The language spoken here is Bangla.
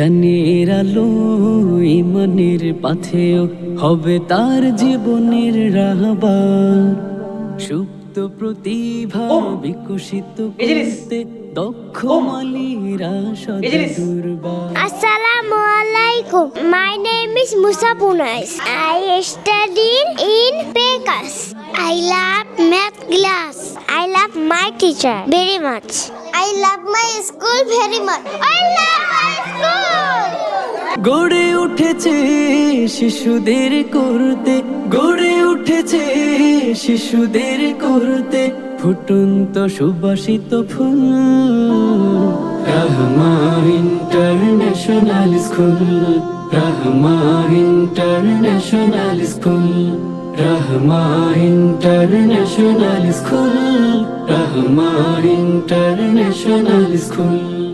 জ্ঞানের আলো ইমানের পাথেয় হবে তার জীবনের রাহবার। সুপ্ত প্রতিভা বিকশিত করতে দক্ষ মালিরা সদা দুর্বার। Assalamu alaikum. My name is Musa Punais. I study in Pekas. I love math class. I love my teacher very much. I love my school very much. I love my school. গড়ে উঠেছে শিশুদের করতে, গড়ে উঠেছে শিশুদের করতে ফুটন্ত সুবাসিত ফুল। Rahma international school, Rahma international school, Rahma international school, Rahma international school.